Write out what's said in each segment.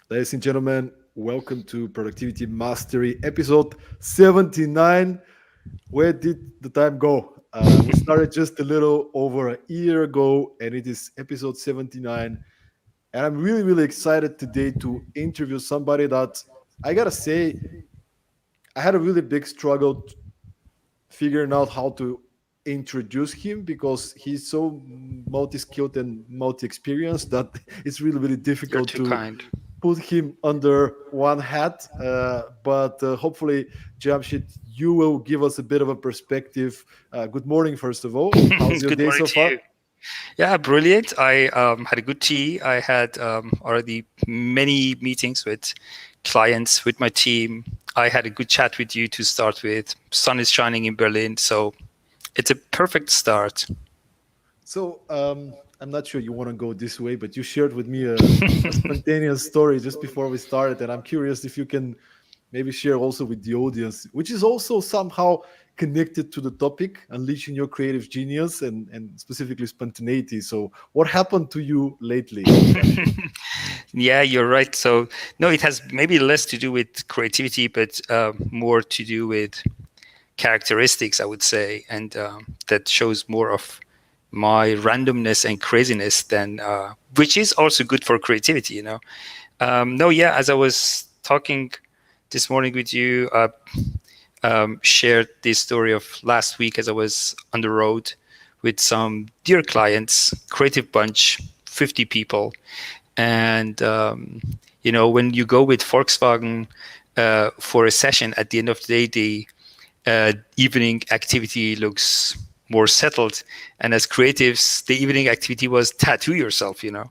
Ladies and gentlemen, welcome to Productivity Mastery episode 79. Where did the time go? We started just a little over a year ago, and it is episode 79. And I'm really, really excited today to interview somebody that I gotta say, I had a really big struggle figuring out how to introduce him because he's so multi-skilled and multi-experienced that it's really, really You're difficult too to kind. put him under one hat. But hopefully, Jamshid, you will give us a bit of a perspective. Good morning, first of all. How's your Good day morning so to far? you. Yeah, brilliant. I had a good tea. I had already many meetings with clients, with my team. I had a good chat with you to start with. Sun is shining in Berlin, so it's a perfect start. So I'm not sure you want to go this way, but you shared with me a spontaneous story just before we started, and I'm curious if you can maybe share also with the audience, which is also somehow connected to the topic, unleashing your creative genius and specifically spontaneity. So, what happened to you lately, Jamshid? Yeah, you're right. So, no, it has maybe less to do with creativity, but more to do with characteristics, I would say, and that shows more of my randomness and craziness than, which is also good for creativity, you know. No, yeah, as I was talking this morning with you, shared this story of last week as I was on the road with some dear clients, creative bunch, 50 people. And, when you go with Volkswagen for a session, at the end of the day, the evening activity looks more settled. And as creatives, the evening activity was tattoo yourself, you know.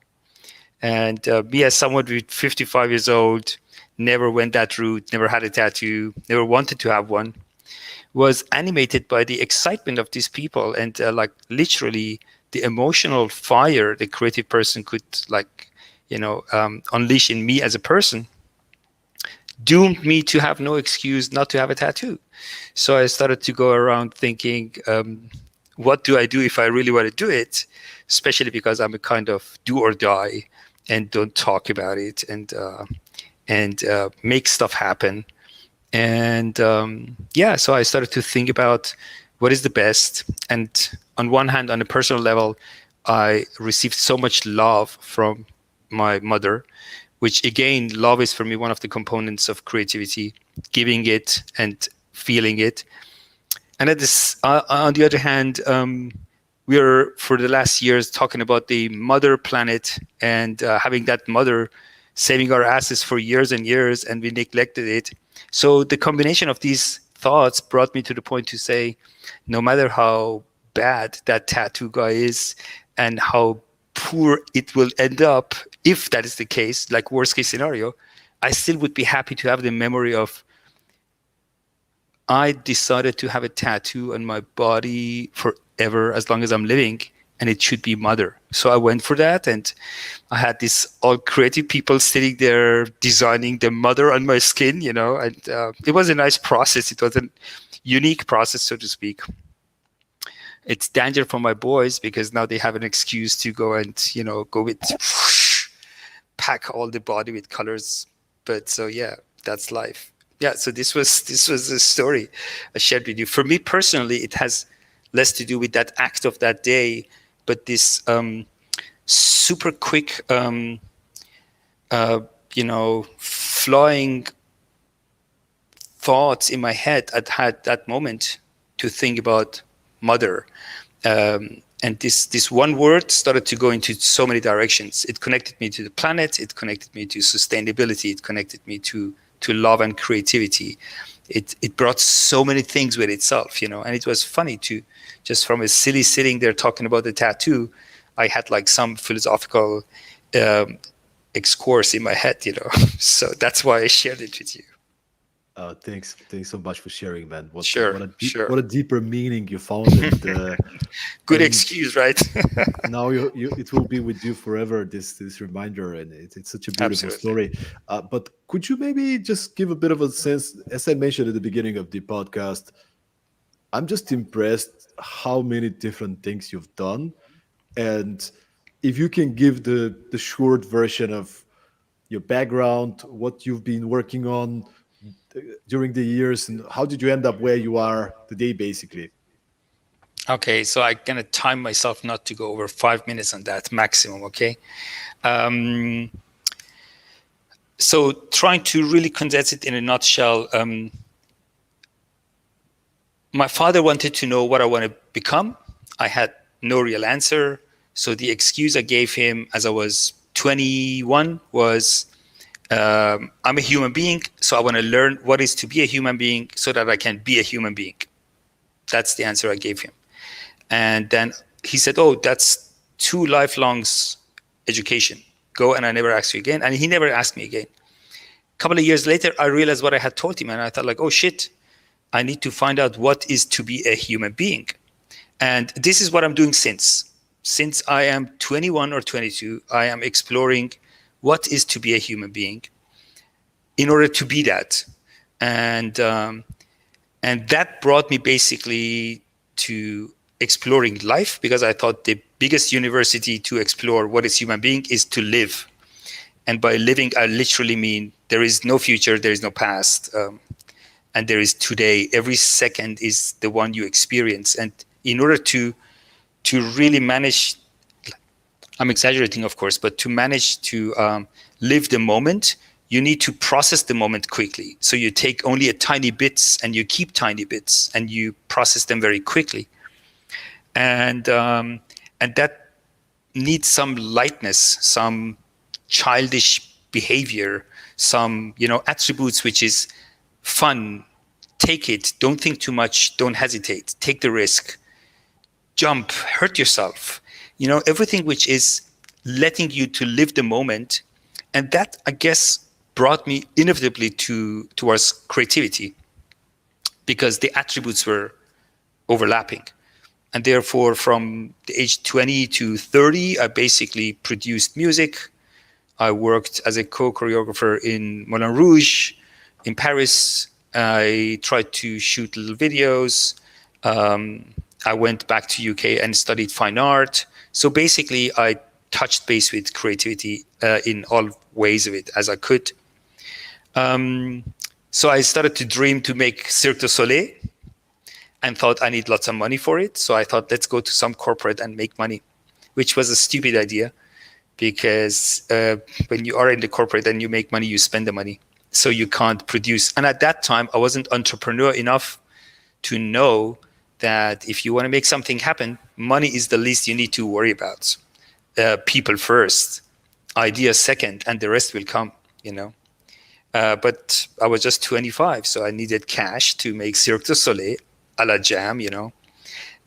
And me, as someone with 55 years old, never went that route, never had a tattoo, never wanted to have one, was animated by the excitement of these people and like literally the emotional fire the creative person could unleash in me as a person doomed me to have no excuse not to have a tattoo. So I started to go around thinking, what do I do if I really want to do it? Especially because I'm a kind of do or die and don't talk about it and make stuff happen. And yeah, so I started to think about what is the best. And on one hand, on a personal level, I received so much love from my mother, which again, love is for me one of the components of creativity, giving it and feeling it. And on the other hand, we are for the last years talking about the mother planet and having that mother saving our asses for years and years, and we neglected it. So the combination of these thoughts brought me to the point to say, no matter how bad that tattoo guy is and how poor it will end up, if that is the case, like worst case scenario, I still would be happy to have the memory of I decided to have a tattoo on my body forever as long as I'm living, and it should be mother. So I went for that, and I had these all creative people sitting there designing the mother on my skin, you know, and it was a nice process. It was a unique process, so to speak. It's danger for my boys because now they have an excuse to go and go with pack all the body with colors. But so yeah, that's life. Yeah, so this was a story I shared with you. For me personally, it has less to do with that act of that day, but this super quick, uh, flying thoughts in my head. I had that moment to think about mother, and this one word started to go into so many directions. It connected me to the planet. It connected me to sustainability. It connected me to love and creativity. It brought so many things with itself, you know. And it was funny to just from a silly sitting there talking about the tattoo, I had like some philosophical um, excursus in my head, you know. So that's why I shared it with you. Thanks so much for sharing, man. Sure, What sure. a deeper meaning you found, Good and excuse, right? now it will be with you forever. This reminder, and it's such a beautiful Absolutely. story. But could you maybe just give a bit of a sense, as I mentioned at the beginning of the podcast? I'm just impressed how many different things you've done, and if you can give the short version of your background, what you've been working on during the years, and how did you end up where you are today, basically? Okay, so I'm gonna time myself not to go over 5 minutes on that maximum. Okay, um, so trying to really condense it in a nutshell. My father wanted to know what I want to become. I had no real answer. So the excuse I gave him as I was 21 was, I'm a human being, so I want to learn what is to be a human being so that I can be a human being. That's the answer I gave him. And then he said, oh, that's 2 lifelongs education. Go, and I never ask you again. And he never asked me again. A couple of years later, I realized what I had told him, and I thought like, oh shit, I need to find out what is to be a human being. And this is what I'm doing since. Since I am 21 or 22, I am exploring what is to be a human being in order to be that. And that brought me basically to exploring life, because I thought the biggest university to explore what is human being is to live. And by living, I literally mean there is no future, there is no past. And there is today. Every second is the one you experience. And in order to really manage, I'm exaggerating, of course, but to manage to live the moment, you need to process the moment quickly. So you take only a tiny bits and you keep tiny bits and you process them very quickly. And that needs some lightness, some childish behavior, some attributes which is fun. Take it. Don't think too much. Don't hesitate. Take the risk. Jump. Hurt yourself. Everything which is letting you to live the moment. And that, I guess, brought me inevitably towards creativity, because the attributes were overlapping. And therefore, from the age 20 to 30, I basically produced music. I worked as a co-choreographer in Moulin Rouge in Paris. I tried to shoot little videos. I went back to UK and studied fine art. So basically, I touched base with creativity in all ways of it as I could. So I started to dream to make Cirque du Soleil and thought I need lots of money for it. So I thought, let's go to some corporate and make money, which was a stupid idea, because when you are in the corporate and you make money, you spend the money. So you can't produce. And at that time, I wasn't entrepreneur enough to know that if you want to make something happen, money is the least you need to worry about. People first, ideas second, and the rest will come, But I was just 25, so I needed cash to make Cirque du Soleil a la Jam,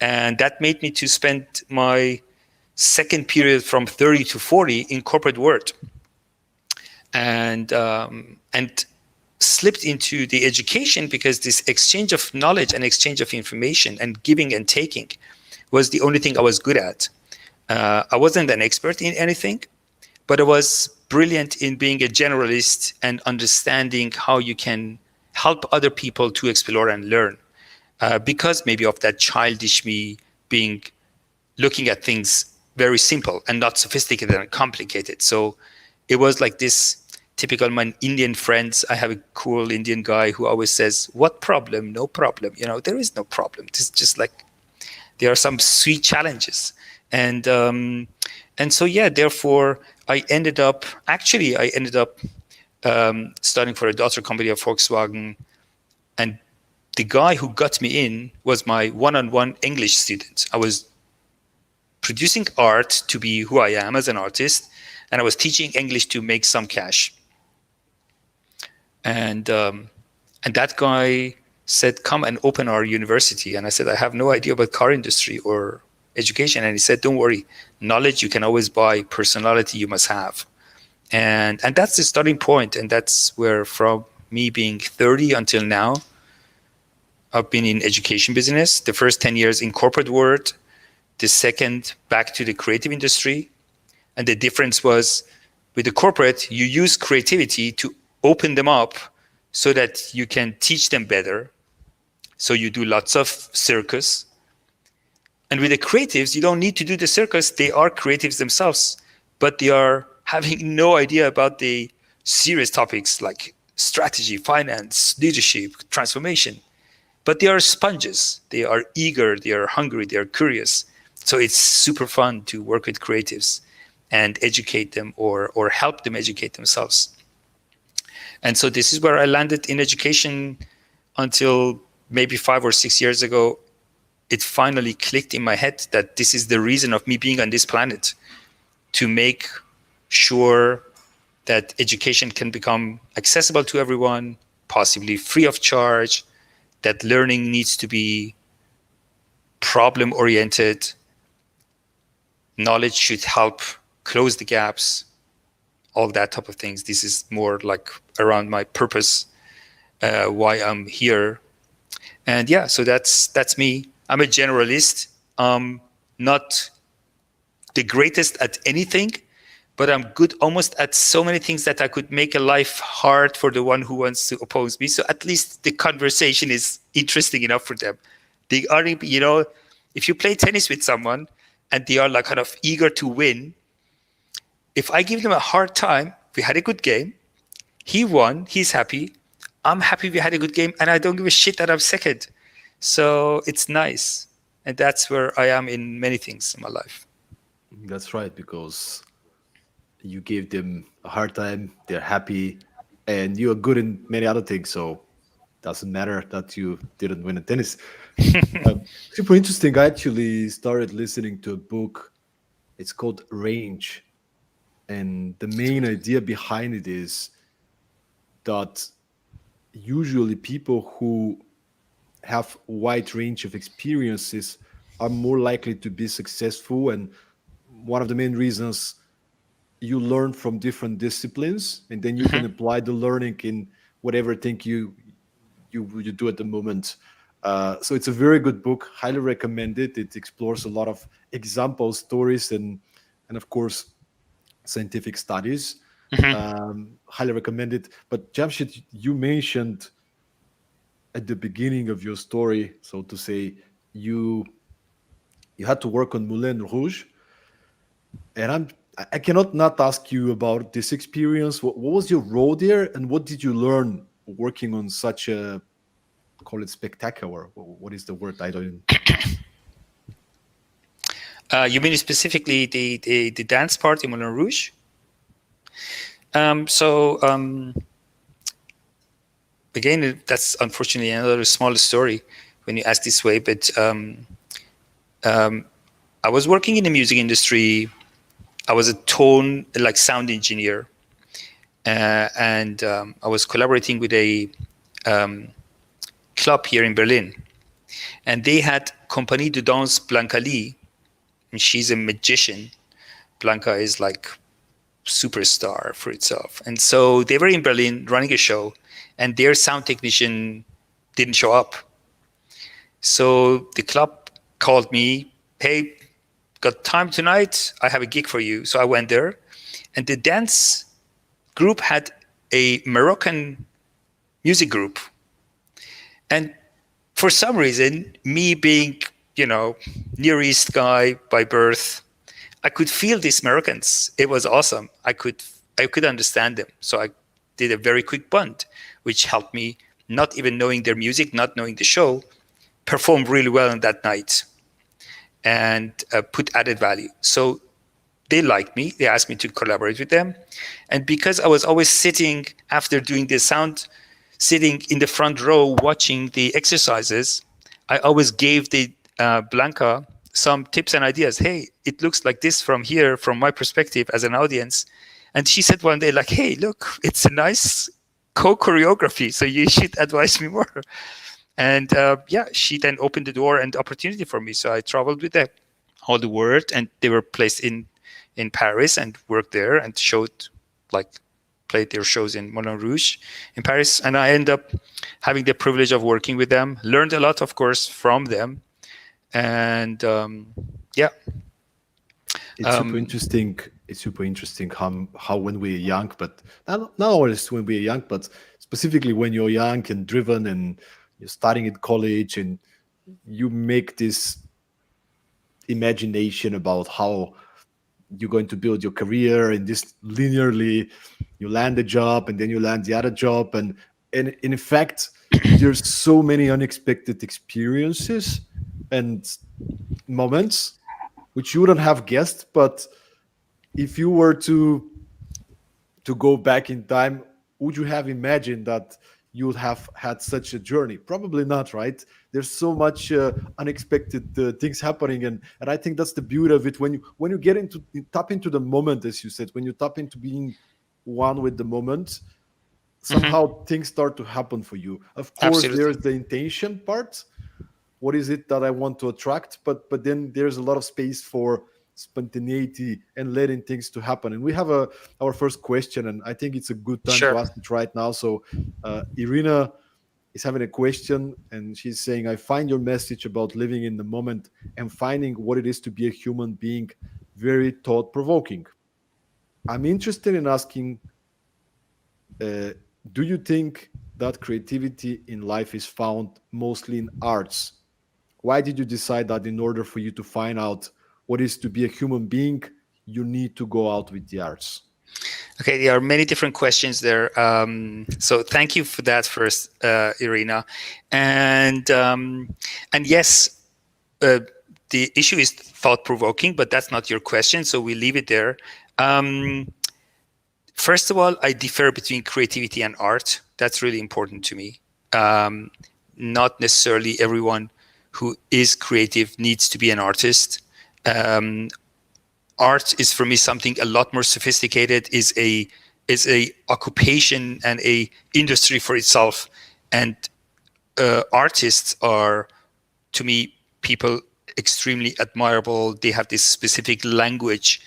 And that made me to spend my second period from 30 to 40 in corporate world. And slipped into the education, because this exchange of knowledge and exchange of information and giving and taking was the only thing I was good at. I wasn't an expert in anything, but I was brilliant in being a generalist and understanding how you can help other people to explore and learn. Because maybe of that childish me looking at things very simple and not sophisticated and complicated. So it was like this typical my Indian friends. I have a cool Indian guy who always says, what problem? No problem. There is no problem. It's just like there are some sweet challenges. And so, therefore, I ended up starting for a daughter company of Volkswagen. And the guy who got me in was my one-on-one English student. I was producing art to be who I am as an artist, and I was teaching English to make some cash. And that guy said, come and open our university. And I said, I have no idea about car industry or education. And he said, don't worry, knowledge you can always buy, personality you must have. And that's the starting point. And that's where, from me being 30 until now, I've been in education business. The first 10 years in corporate world, the second back to the creative industry. And the difference was, with the corporate, you use creativity to open them up so that you can teach them better. So you do lots of circus. And with the creatives, you don't need to do the circus. They are creatives themselves, but they are having no idea about the serious topics like strategy, finance, leadership, transformation. But they are sponges. They are eager, they are hungry, they are curious. So it's super fun to work with creatives and educate them or help them educate themselves. And so this is where I landed in education until maybe 5 or 6 years ago. It finally clicked in my head that this is the reason of me being on this planet, to make sure that education can become accessible to everyone, possibly free of charge, that learning needs to be problem oriented, knowledge should help close the gaps, all that type of things. This is more like around my purpose, why I'm here. And yeah, so that's me. I'm a generalist. Not the greatest at anything, but I'm good almost at so many things that I could make a life hard for the one who wants to oppose me. So at least the conversation is interesting enough for them. They are, if you play tennis with someone and they are like kind of eager to win, if I give them a hard time, we had a good game, he won, he's happy, I'm happy we had a good game, and I don't give a shit that I'm second. So it's nice. And that's where I am in many things in my life. That's right, because you gave them a hard time, they're happy, and you are good in many other things. So doesn't matter that you didn't win in tennis. Super interesting. I actually started listening to a book. It's called Range, and the main Sweet. idea behind it is that usually people who have wide range of experiences are more likely to be successful. And one of the main reasons, you learn from different disciplines, and then you can apply the learning in whatever thing you do at the moment. So it's a very good book. Highly recommend it. It explores a lot of example stories and of course scientific studies. Highly recommend it. But Jamshid, you mentioned at the beginning of your story, so to say, you you had to work on Moulin Rouge, and I cannot not ask you about this experience. What was your role there, and what did you learn working on such a, call it spectacular? What is the word? I don't. You mean specifically the dance part in Moulin Rouge? So again, that's unfortunately another small story when you ask this way. But I was working in the music industry. I was a tone, like sound engineer, and I was collaborating with a club here in Berlin, and they had Compagnie de Danse Blanca Lee, and she's a magician. Blanca is like superstar for itself. And so they were in Berlin running a show, and their sound technician didn't show up. So the club called me, hey, got time tonight? I have a gig for you. So I went there, and the dance group had a Moroccan music group. And for some reason, me being, Near East guy by birth, I could feel these Americans. It was awesome. I could understand them. So I did a very quick bond, which helped me, not even knowing their music, not knowing the show, perform really well on that night and put added value. So they liked me. They asked me to collaborate with them. And because I was always sitting after doing the sound, sitting in the front row watching the exercises, I always gave the Blanca some tips and ideas. Hey, it looks like this from here, from my perspective as an audience. And she said one day, like, hey, look, it's a nice co-choreography, so you should advise me more. And she then opened the door and opportunity for me. So I traveled with them all the world, and they were placed in Paris and worked there and like played their shows in Moulin Rouge in Paris. And I ended up having the privilege of working with them, learned a lot, of course, from them. And yeah. It's super interesting. It's super interesting how when we're young, but not always when we're young, but specifically when you're young and driven and you're starting at college and you make this imagination about how you're going to build your career in this linearly. you land a job and then you land the other job, and in fact there's so many unexpected experiences and moments which you wouldn't have guessed. But if you were to go back in time, would you have imagined that you would have had such a journey? Probably not, right? There's so much unexpected things happening, and I think that's the beauty of it. When you get into you tap into the moment, as you said, when you tap into being one with the moment, Hmm. somehow things start to happen for you. Of course, Absolutely. there's the intention part. What is it that I want to attract? But then there's a lot of space for spontaneity and letting things to happen. And we have our first question, and I think it's a good time Sure. to ask it right now. So Irina is having a question, and she's saying, I find your message about living in the moment and finding what it is to be a human being very thought provoking. I'm interested in asking, uh, do you think that creativity in life is found mostly in arts? Why did you decide that in order for you to find out what is to be a human being, you need to go out with the arts? Okay, there are many different questions there. So thank you for that first, Irina. And yes, uh, the issue is thought provoking, but that's not your question, so we leave it there. Um, First of all, I differ between creativity and art. That's really important to me. Um, Not necessarily everyone who is creative needs to be an artist. Um, Art is for me something a lot more sophisticated. Is a occupation and a industry for itself. And artists are, to me, people extremely admirable. They have this specific language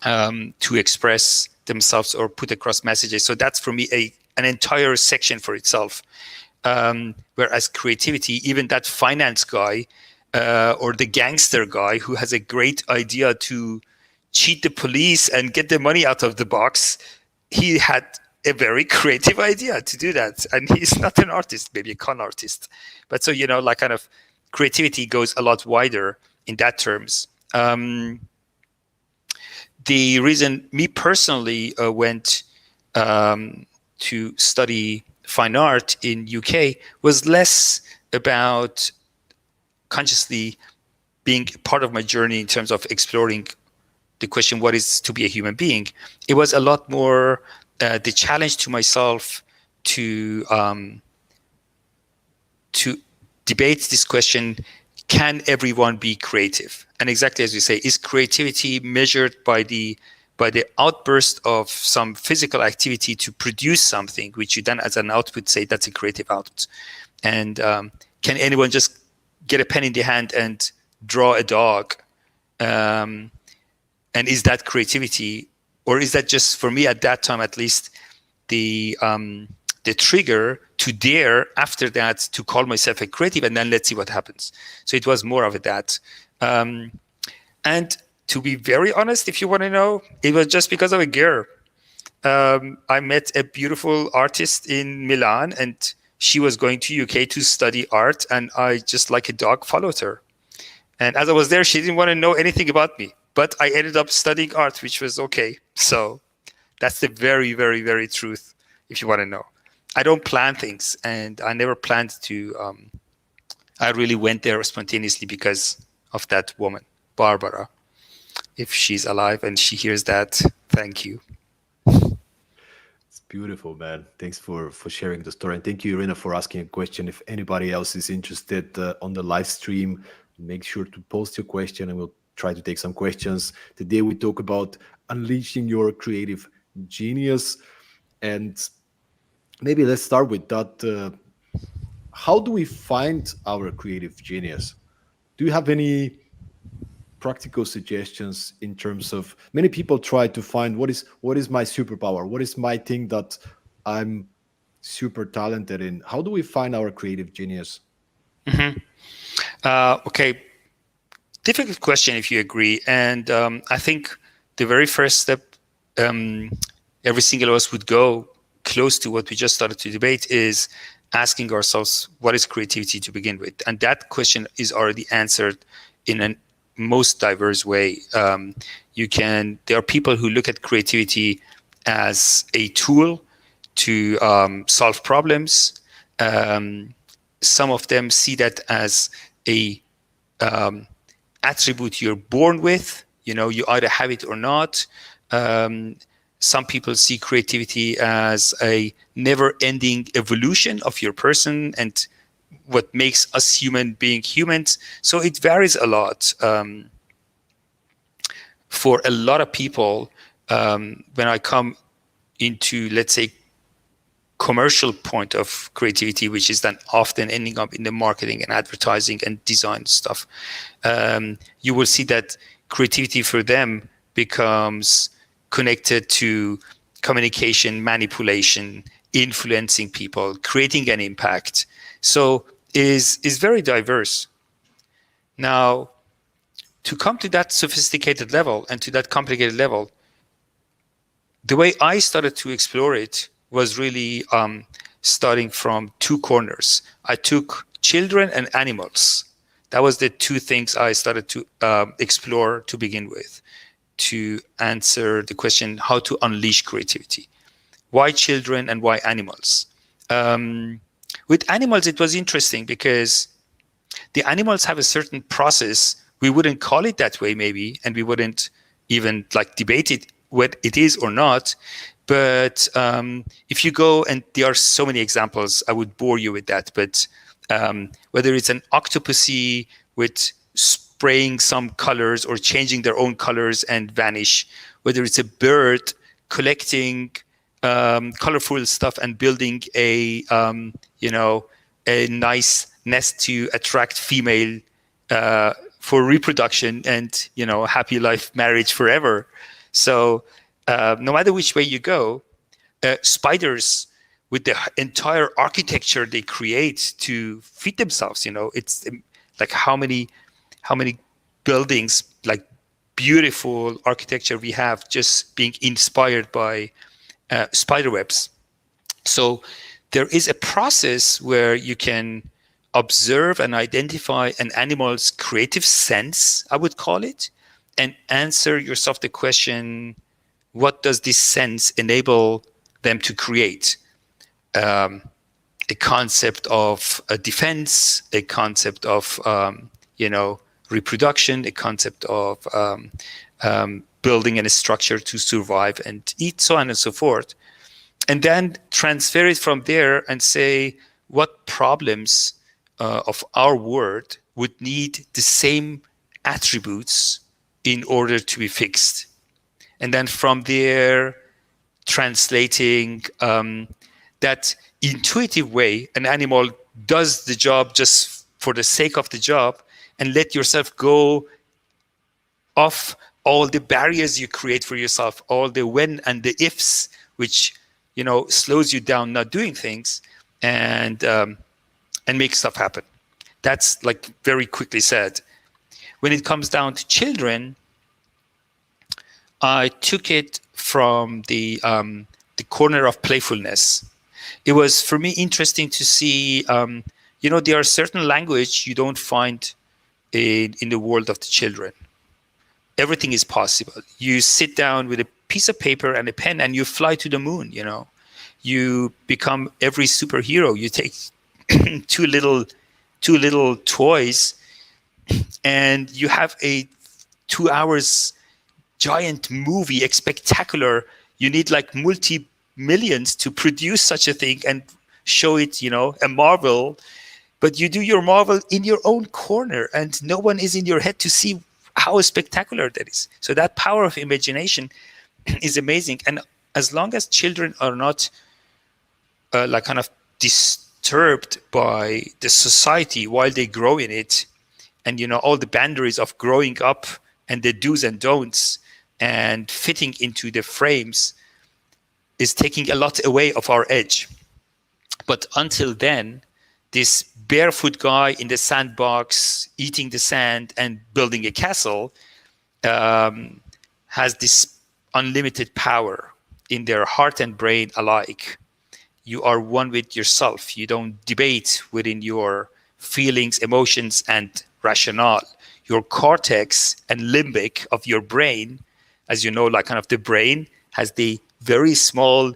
to express themselves or put across messages. So that's for me an entire section for itself. Whereas creativity, even that finance guy or the gangster guy who has a great idea to cheat the police and get the money out of the box, he had a very creative idea to do that. And he's not an artist, maybe a con artist. But so, like kind of creativity goes a lot wider in that terms. The reason me personally went to study fine art in UK was less about consciously being part of my journey in terms of exploring the question, what is to be a human being? It was a lot more the challenge to myself to debate this question: can everyone be creative? And exactly as you say, is creativity measured by the outburst of some physical activity to produce something, which you then, as an output, say that's a creative output? And can anyone just get a pen in the hand and draw a dog? Um, and is that creativity, or is that just, for me at that time at least, the trigger to dare after that to call myself a creative, and then let's see what happens. So it was more of that. And to be very honest, if you want to know, it was just because of a girl. I met a beautiful artist in Milan, and she was going to UK to study art, and I just, like a dog, followed her. And as I was there, she didn't want to know anything about me, but I ended up studying art, which was okay. So that's the very, very, very truth, if you want to know. I don't plan things, and I never planned to. I really went there spontaneously because of that woman, Barbara. If she's alive and she hears that, thank you. It's beautiful, man. Thanks for sharing the story, and thank you, Irina, for asking a question. If anybody else is interested on the live stream, make sure to post your question, and we'll try to take some questions. Today we talk about unleashing your creative genius, and maybe let's start with that. How do we find our creative genius? Do you have any practical suggestions in terms of, many people try to find what is my superpower, what is my thing that I'm super talented in? How do we find our creative genius? Okay, difficult question if you agree. And I think the very first step um, every single of us would go close to what we just started to debate is asking ourselves, what is creativity to begin with? And that question is already answered in a most diverse way. There are people who look at creativity as a tool to solve problems. Some of them see that as a attribute you're born with. You either have it or not. Some people see creativity as a never-ending evolution of your person and what makes us human being humans. So it varies a lot. For a lot of people, when I come into, let's say, commercial point of creativity, which is then often ending up in the marketing and advertising and design stuff, you will see that creativity for them becomes connected to communication, manipulation, influencing people, creating an impact. So is very diverse. Now, to come to that sophisticated level and to that complicated level, the way I started to explore it was really starting from two corners. I took children and animals. That was the two things I started to explore to begin with, to answer the question how to unleash creativity. Why children and why animals? With animals, it was interesting because the animals have a certain process. We wouldn't call it that way, maybe, and we wouldn't even debate it, what it is or not. But if you go, and there are so many examples, I would bore you with that. But whether it's an octopusy with spraying some colors or changing their own colors and vanish, whether it's a bird collecting colorful stuff and building a nice nest to attract female for reproduction and happy life, marriage forever. So no matter which way you go, spiders with the entire architecture they create to feed themselves, it's like how many buildings, like beautiful architecture we have just being inspired by spider webs. So there is a process where you can observe and identify an animal's creative sense, I would call it, and answer yourself the question, what does this sense enable them to create? A concept of a defense, a concept of reproduction, a concept of building a structure to survive and eat, so on and so forth. And then transfer it from there and say what problems of our world would need the same attributes in order to be fixed. And then from there, translating that intuitive way an animal does the job just for the sake of the job, and let yourself go off all the barriers you create for yourself, all the when and the ifs, which slows you down not doing things, and make stuff happen. That's very quickly said. When it comes down to children, I took it from the corner of playfulness. It was for me interesting to see, there are certain language you don't find in the world of the children. Everything is possible. You sit down with a piece of paper and a pen and you fly to the moon, You become every superhero. You take two little toys and you have a 2 hours giant movie, a spectacular. You need multi-millions to produce such a thing and show it, a marvel. But you do your marvel in your own corner and no one is in your head to see how spectacular that is. So that power of imagination is amazing. And as long as children are not kind of disturbed by the society while they grow in it, and all the boundaries of growing up and the do's and don'ts and fitting into the frames is taking a lot away of our edge. But until then, this barefoot guy in the sandbox eating the sand and building a castle has this unlimited power in their heart and brain alike. You are one with yourself. You don't debate within your feelings, emotions, and rationale. Your cortex and limbic of your brain, as you know, kind of the brain has the very small,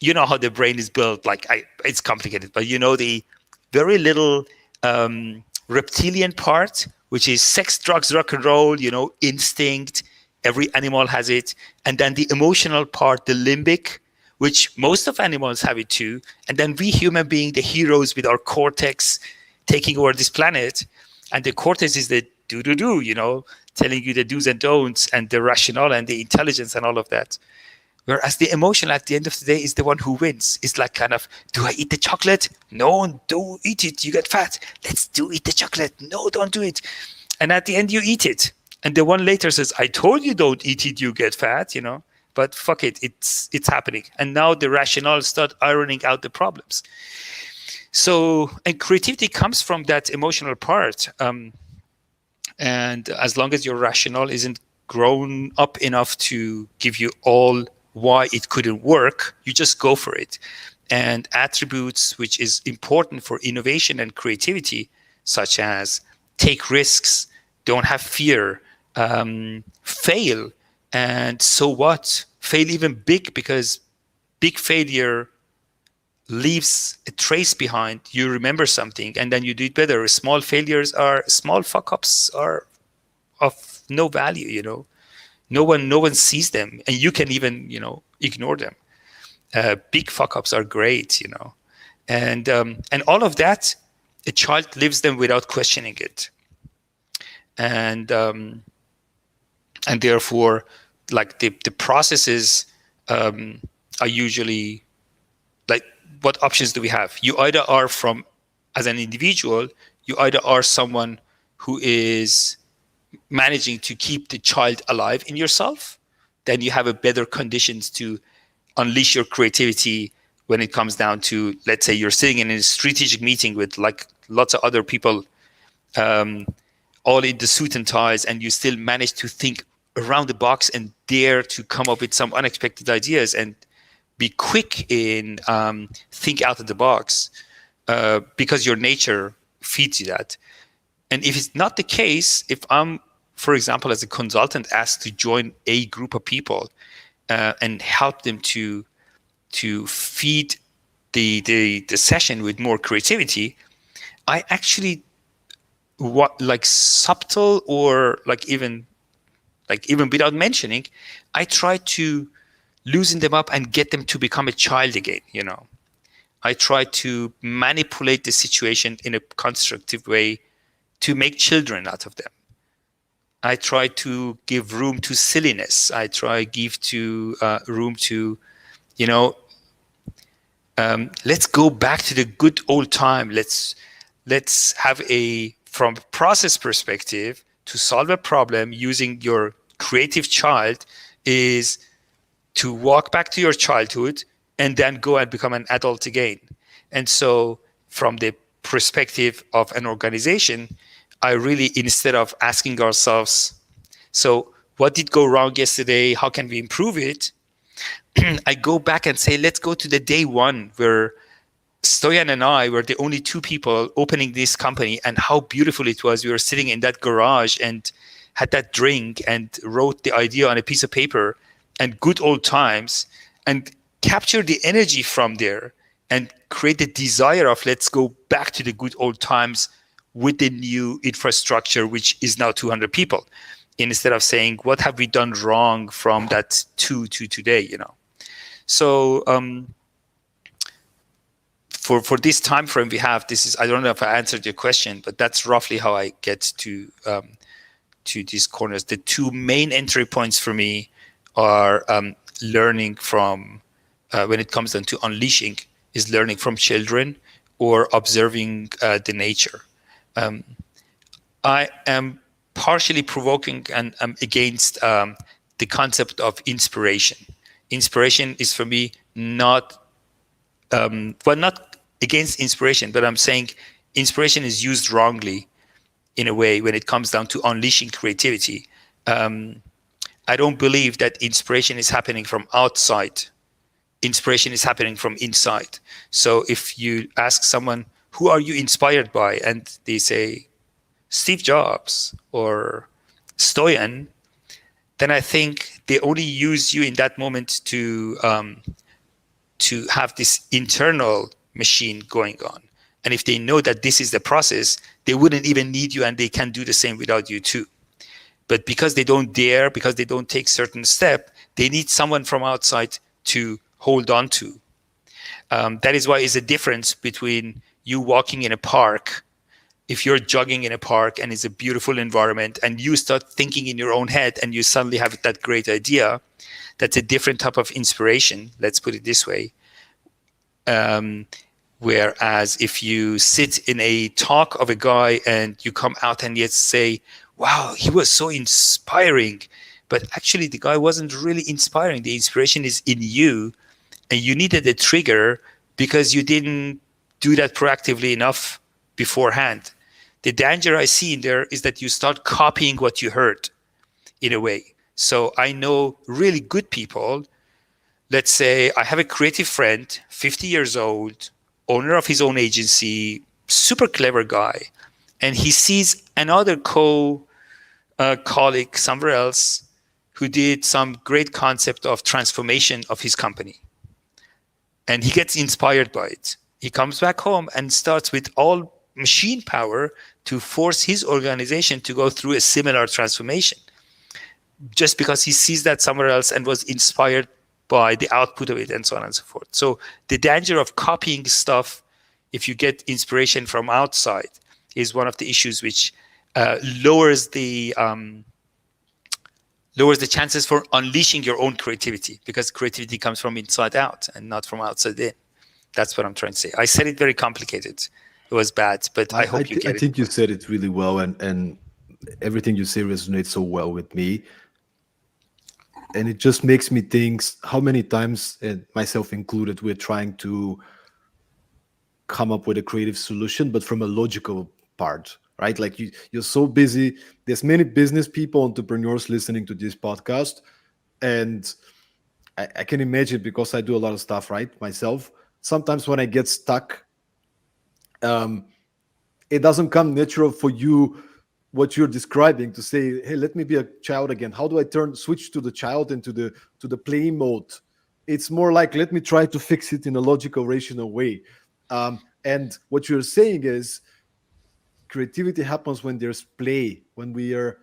you know how the brain is built, like it's complicated, but you know, the very little reptilian part, which is sex, drugs, rock and roll, you know, instinct, every animal has it. And then the emotional part, the limbic, which most of animals have it too. And then we human being, the heroes with our cortex taking over this planet. And the cortex is the do, you know, telling you the do's and don'ts and the rationale and the intelligence and all of that. Whereas the emotional at the end of the day is the one who wins. It's like kind of, do I eat the chocolate? No, don't eat it. You get fat. Let's do eat the chocolate. No, don't do it. And at the end, you eat it. And the one later says, I told you don't eat it, you get fat, you know. But fuck it, it's happening. And now the rationale start ironing out the problems. So, and creativity comes from that emotional part. And as long as your rationale isn't grown up enough to give you all why it couldn't work, you just go for it. And attributes which is important for innovation and creativity, such as take risks, don't have fear, fail, and so what? Fail even big, because big failure leaves a trace behind. You remember something and then you do it better. Small failures are, small fuck ups are of no value, you know. No one sees them, and you can even, you know, ignore them. Big fuck ups are great, you know, and all of that, a child lives them without questioning it, and therefore, like the processes are usually like, what options do we have? You either are from, as an individual, you either are someone who is managing to keep the child alive in yourself, then you have a better conditions to unleash your creativity when it comes down to, let's say you're sitting in a strategic meeting with like lots of other people, all in the suit and ties, and you still manage to think around the box and dare to come up with some unexpected ideas and be quick in think out of the box, because your nature feeds you that. And if it's not the case, if I'm, for example, as a consultant, asked to join a group of people and help them to feed the session with more creativity, I actually, what, like subtle or like even without mentioning, I try to loosen them up and get them to become a child again, you know. I try to manipulate the situation in a constructive way to make children out of them. I try to give room to silliness. I try give to room to, you know, let's go back to the good old time. Let's have a, from a process perspective, to solve a problem using your creative child is to walk back to your childhood and then go and become an adult again. And so from the perspective of an organization, I really, instead of asking ourselves, so what did go wrong yesterday? How can we improve it? I go back and say, let's go to the day one where Stoyan and I were the only two people opening this company, and how beautiful it was. We were sitting in that garage and had that drink and wrote the idea on a piece of paper, and good old times, and capture the energy from there and create the desire of, let's go back to the good old times with the new infrastructure, which is now 200 people, instead of saying, what have we done wrong from that to today, you know? So for this time frame we have, this is, I don't know if I answered your question, but that's roughly how I get to these corners. The two main entry points for me are learning from, when it comes down to unleashing, is learning from children or observing the nature. I am partially provoking and against the concept of inspiration. Inspiration is for me not, well, not against inspiration, but I'm saying inspiration is used wrongly in a way when it comes down to unleashing creativity. I don't believe that inspiration is happening from outside. Inspiration is happening from inside. So if you ask someone, who are you inspired by? And they say, Steve Jobs or Stoyan, then I think They only use you in that moment to have this internal machine going on. And if they know that this is the process, they wouldn't even need you, and they can do the same without you too. But because they don't dare, because they don't take certain step, they need someone from outside to hold on to. That is why it's a difference between you walking in a park. If you're jogging in a park and it's a beautiful environment and you start thinking in your own head and you suddenly have that great idea, that's a different type of inspiration, let's put it this way. Whereas if you sit in a talk of a guy and you come out and yet say, wow, he was so inspiring, but actually the guy wasn't really inspiring. The inspiration is in you, and you needed a trigger because you didn't do that proactively enough beforehand. The danger I see in there is that you start copying what you heard in a way. So I know really good people. Let's say I have a creative friend, 50 years old, owner of his own agency, super clever guy, and he sees another colleague somewhere else who did some great concept of transformation of his company. And he gets inspired by it. He comes back home and starts with all machine power to force his organization to go through a similar transformation, just because he sees that somewhere else and was inspired by the output of it, and so on and so forth. So the danger of copying stuff, if you get inspiration from outside, is one of the issues which lowers the chances for unleashing your own creativity, because creativity comes from inside out and not from outside in. That's what I'm trying to say. I said it very complicated. It was bad, but I hope you I get it. think you said it really well, and everything you say resonates so well with me. And it just makes me think how many times, and myself included, we're trying to come up with a creative solution, but from a logical part, right? Like you're so busy. There's many business people, entrepreneurs listening to this podcast, and I can imagine, because I do a lot of stuff, right, myself. Sometimes when I get stuck, it doesn't come natural for you what you're describing, to say, hey, let me be a child again. How do I switch to the child and to the play mode? It's more like, let me try to fix it in a logical, rational way. And what you're saying is creativity happens when there's play, when we are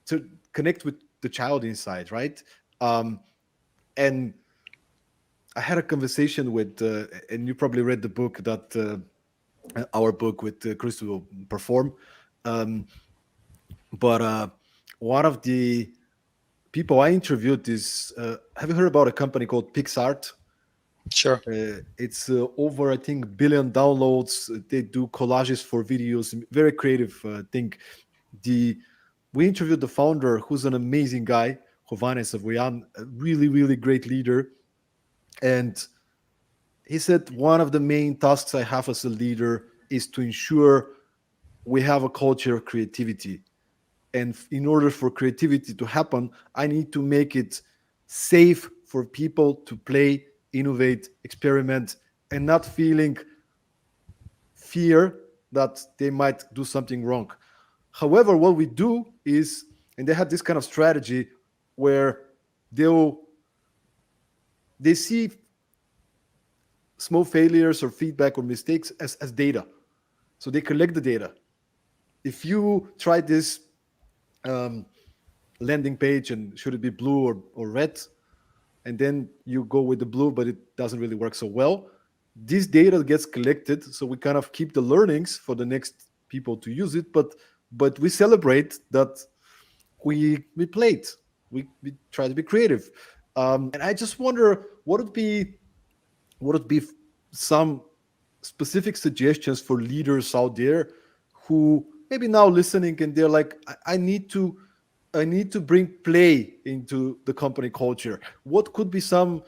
to connect with the child inside, right? And I had a conversation with, and you probably read the book that our book with Chris will perform. Um, but one of the people I interviewed is, have you heard about a company called Pixart? Sure. It's over, I think, billion downloads. They do collages for videos, very creative thing. The We interviewed the founder, who's an amazing guy, Hovane Savoyan, a really, really great leader. And he said, one of the main tasks I have as a leader is to ensure we have a culture of creativity. And in order for creativity to happen, I need to make it safe for people to play, innovate, experiment, and not feeling fear that they might do something wrong. However, what we do is, and they had this kind of strategy where they see small failures or feedback or mistakes as data. So they collect the data. If you try this landing page, and should it be blue or red, and then you go with the blue, but it doesn't really work so well, this data gets collected, so we kind of keep the learnings for the next people to use it, but we celebrate that we played, we try to be creative. And I just wonder, what would be some specific suggestions for leaders out there who maybe now listening, and they're like, I need to bring play into the company culture. What could be some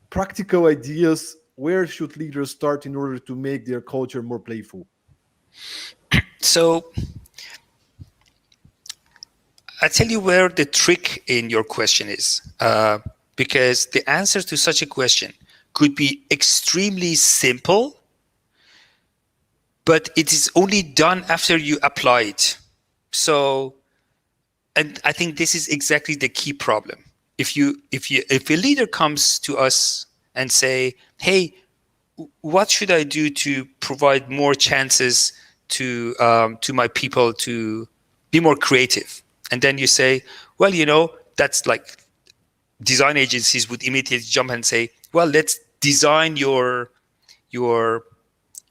practical ideas? Where should leaders start in order to make their culture more playful? So I tell you where the trick in your question is, because the answer to such a question could be extremely simple, but it is only done after you apply it. So And I think this is exactly the key problem. If a leader comes to us and say, hey, what should I do to provide more chances to my people to be more creative? And then you say, well, that's like design agencies would immediately jump and say, well, let's design your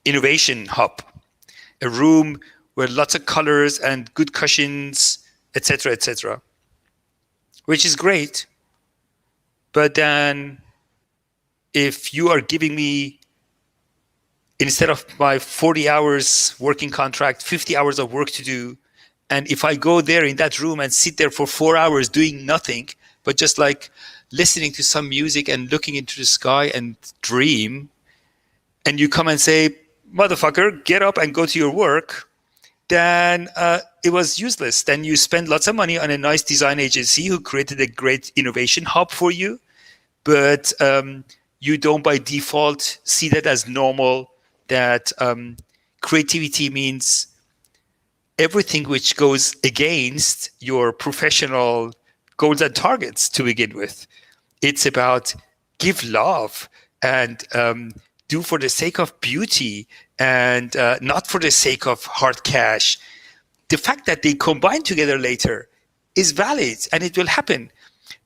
innovation hub, a room where lots of colors and good cushions, etc., etc., which is great. But then if you are giving me, instead of my 40 hours working contract, 50 hours of work to do, and if I go there in that room and sit there for 4 hours doing nothing, but just like listening to some music and looking into the sky and dream, and you come and say, motherfucker, get up and go to your work, then it was useless. Then you spend lots of money on a nice design agency who created a great innovation hub for you, but you don't by default see that as normal, that creativity means everything which goes against your professional goals and targets to begin with. It's about give love and do for the sake of beauty and not for the sake of hard cash. The fact that they combine together later is valid and it will happen.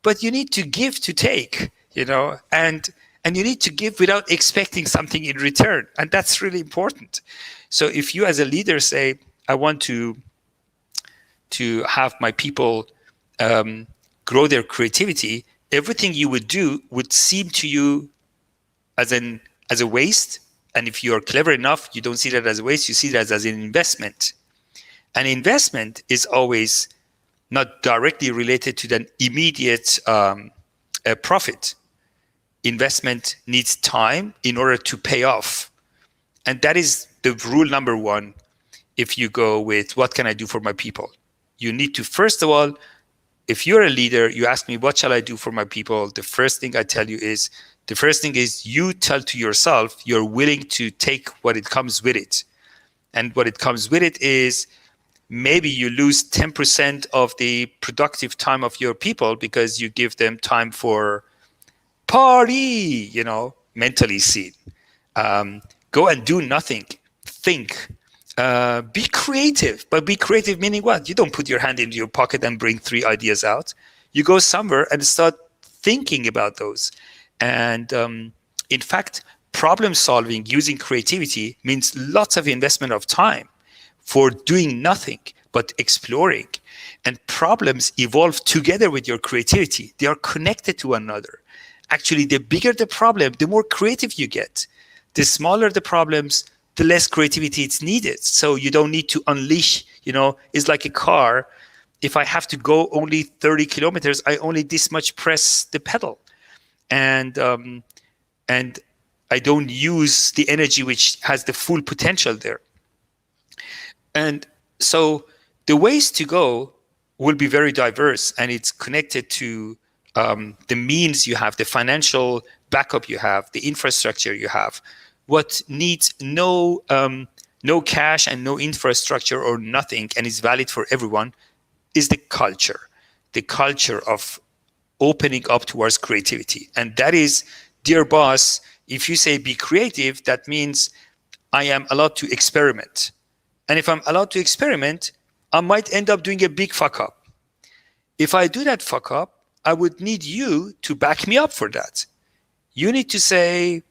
But you need to give to take, and you need to give without expecting something in return. And that's really important. So if you as a leader say, I want to have my people grow their creativity, everything you would do would seem to you as a waste. And if you're clever enough, you don't see that as a waste, you see that as an investment. An investment is always not directly related to the immediate profit. Investment needs time in order to pay off. And that is the rule number one. If you go with what can I do for my people, you need to, first of all, if you're a leader, you ask me, what shall I do for my people? The first thing is you tell to yourself, you're willing to take what it comes with it. And what it comes with it is maybe you lose 10% of the productive time of your people because you give them time for party, mentally seen. Go and do nothing. Think. Be creative. But be creative meaning what? You don't put your hand into your pocket and bring 3 ideas out. You go somewhere and start thinking about those. And in fact, problem solving using creativity means lots of investment of time for doing nothing but exploring. And problems evolve together with your creativity. They are connected to one another. Actually, the bigger the problem, the more creative you get. The smaller the problems, the less creativity it's needed. So you don't need to unleash, it's like a car. If I have to go only 30 kilometers, I only this much press the pedal. And I don't use the energy which has the full potential there. And so the ways to go will be very diverse, and it's connected to the means you have, the financial backup you have, the infrastructure you have. What needs no cash and no infrastructure or nothing, and is valid for everyone, is the culture of opening up towards creativity. And that is, dear boss, if you say be creative, that means I am allowed to experiment. And if I'm allowed to experiment, I might end up doing a big fuck up. If I do that fuck up, I would need you to back me up for that. You need to say,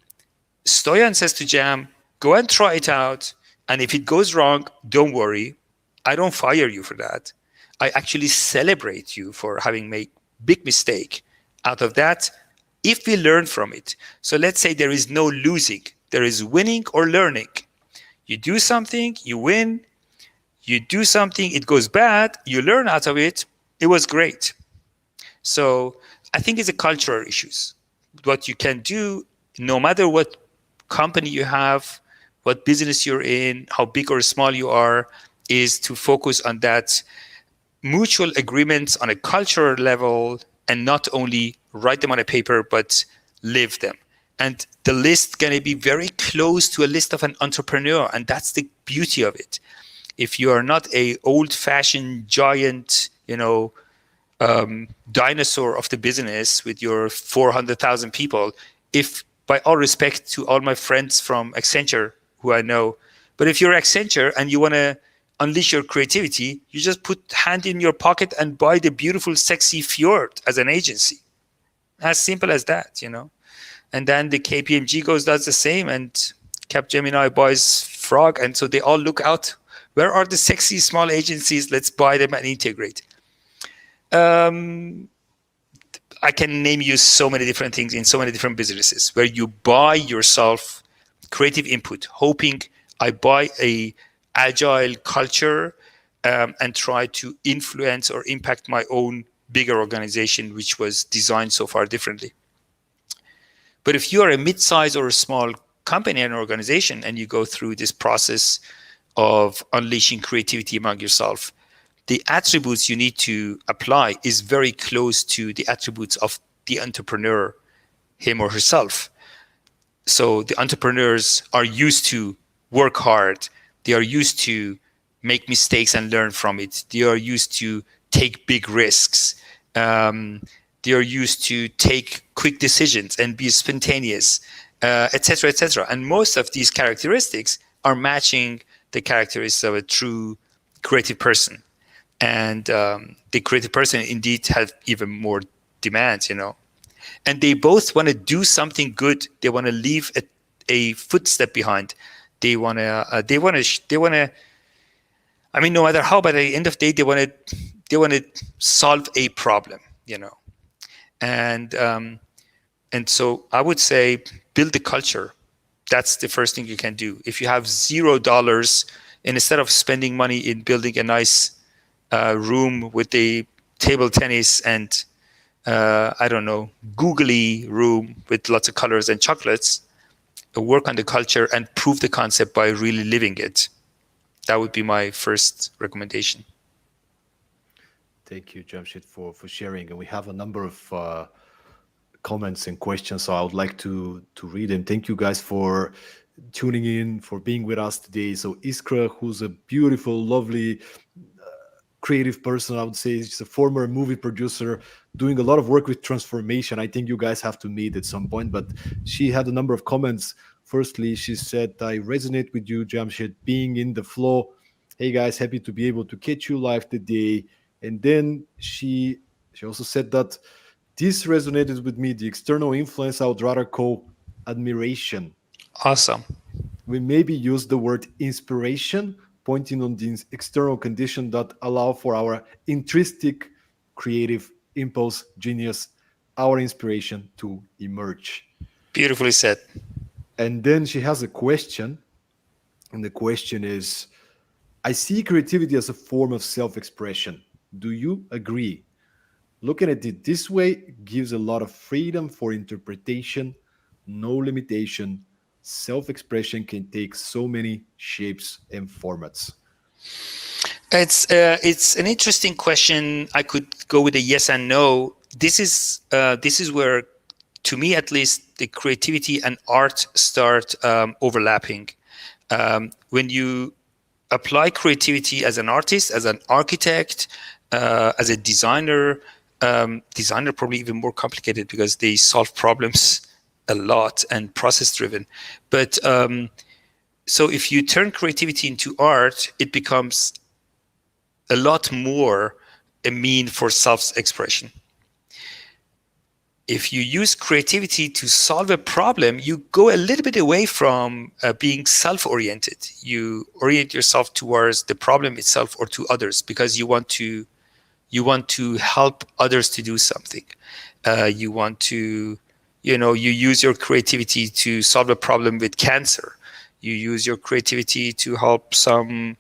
Stoyan says to Jam, go and try it out. And if it goes wrong, don't worry. I don't fire you for that. I actually celebrate you for having made big mistake. Out of that, if we learn from it. So let's say there is no losing. There is winning or learning. You do something, you win. You do something, it goes bad. You learn out of it. It was great. So I think it's a cultural issues. What you can do, no matter what company you have, what business you're in, how big or small you are, is to focus on that mutual agreements on a cultural level and not only write them on a paper, but live them. And the list going to be very close to a list of an entrepreneur. And that's the beauty of it. If you are not a old-fashioned giant you know, dinosaur of the business with your 400,000 people, if by all respect to all my friends from Accenture who I know, but if you're Accenture and you want to unleash your creativity, you just put hand in your pocket and buy the beautiful, sexy fjord as an agency. As simple as that, you know. And then the KPMG goes, does the same, and Capgemini buys Frog. And so they all look out. Where are the sexy small agencies? Let's buy them and integrate. I can name you so many different things in so many different businesses where you buy yourself creative input, hoping I buy a agile culture and try to influence or impact my own bigger organization, which was designed so far differently. But if you are a mid-size or a small company and organization and you go through this process of unleashing creativity among yourself, the attributes you need to apply is very close to the attributes of the entrepreneur, him or herself. So the entrepreneurs are used to work hard. They are used to make mistakes and learn from it. They are used to take big risks. They are used to take quick decisions and be spontaneous, etc., etc. And most of these characteristics are matching the characteristics of a true creative person. And the creative person indeed has even more demands, you know. And they both want to do something good. They want to leave a footstep behind. They want to. I mean, no matter how, by the end of the day, they want to solve a problem, you know. And so I would say build the culture. That's the first thing you can do. If you have $0, and instead of spending money in building a nice room with a table tennis and I don't know, googly room with lots of colors and chocolates, work on the culture and prove the concept by really living it. That would be my first recommendation. Thank you, Jamshid, for sharing. And we have a number of comments and questions, so I would like to read them. Thank you guys for tuning in, for being with us today. So Iskra, who's a beautiful, lovely, creative person, I would say. She's a former movie producer doing a lot of work with transformation. I think you guys have to meet at some point, but she had a number of comments. Firstly, she said, I resonate with you, Jamshid, being in the flow. Hey guys, happy to be able to catch you live today. And then she also said that this resonated with me, the external influence I would rather call admiration. Awesome. We maybe use the word inspiration, pointing on the external condition that allow for our intrinsic creative impulse, genius, our inspiration to emerge. Beautifully said. And then she has a question, and the question is, I see creativity as a form of self-expression. Do you agree? Looking at it this way gives a lot of freedom for interpretation, no limitation. Self-expression can take so many shapes and formats. It's an interesting question. I could go with a yes and no. This is where, to me at least, the creativity and art start overlapping. When you apply creativity as an artist, as an architect, as a designer, designer probably even more complicated because they solve problems a lot and process driven. But so if you turn creativity into art, it becomes a lot more a mean for self-expression. If you use creativity to solve a problem, you go a little bit away from being self-oriented. You orient yourself towards the problem itself or to others because you want to help others to do something. You want to, you use your creativity to solve a problem with cancer. You use your creativity to help some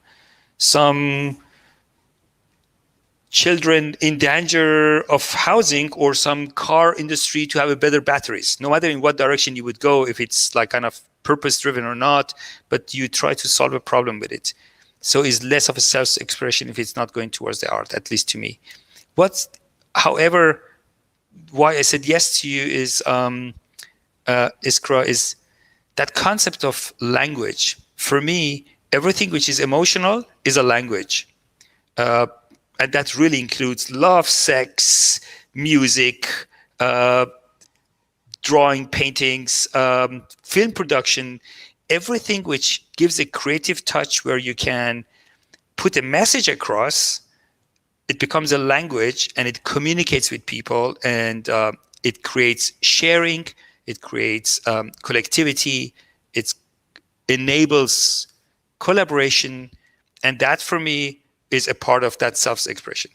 children in danger of housing or some car industry to have a better batteries, no matter in what direction you would go, if it's like kind of purpose driven or not, but you try to solve a problem with it. So it's less of a self-expression if it's not going towards the art, at least to me. However, why I said yes to you is Iskra, is that concept of language. For me, everything which is emotional is a language. And that really includes love, sex, music, uh, drawing, paintings, film production, everything which gives a creative touch where you can put a message across. It becomes a language and it communicates with people, and it creates sharing, it creates collectivity, it enables collaboration, and that for me is a part of that self-expression.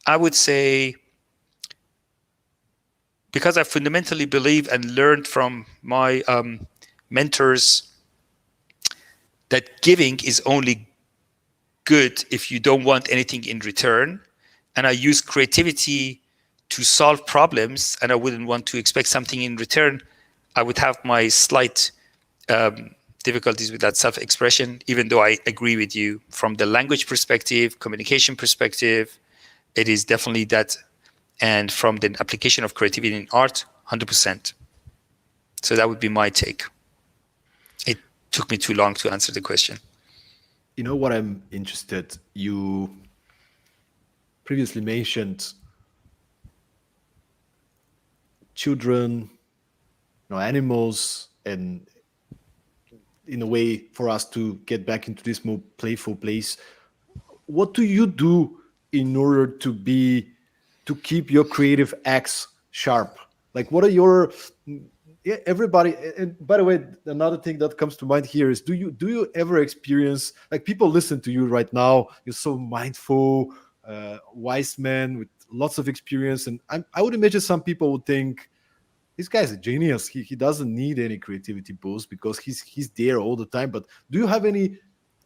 I would say, because I fundamentally believe and learned from my mentors that giving is only good if you don't want anything in return. And I use creativity to solve problems, and I wouldn't want to expect something in return. I would have my slight difficulties with that self-expression, even though I agree with you from the language perspective, communication perspective, it is definitely that. And from the application of creativity in art, 100%. So that would be my take. It took me too long to answer the question. You know what I'm interested? You previously mentioned children, animals, and in a way for us to get back into this more playful place. What do you do in order to keep your creative axe sharp? Like, what are your, yeah, everybody? And by the way, another thing that comes to mind here is, do you ever experience, like, people listen to you right now, you're so mindful, wise man with lots of experience, and I would imagine some people would think this guy's a genius. He doesn't need any creativity boost because he's there all the time. But do you have any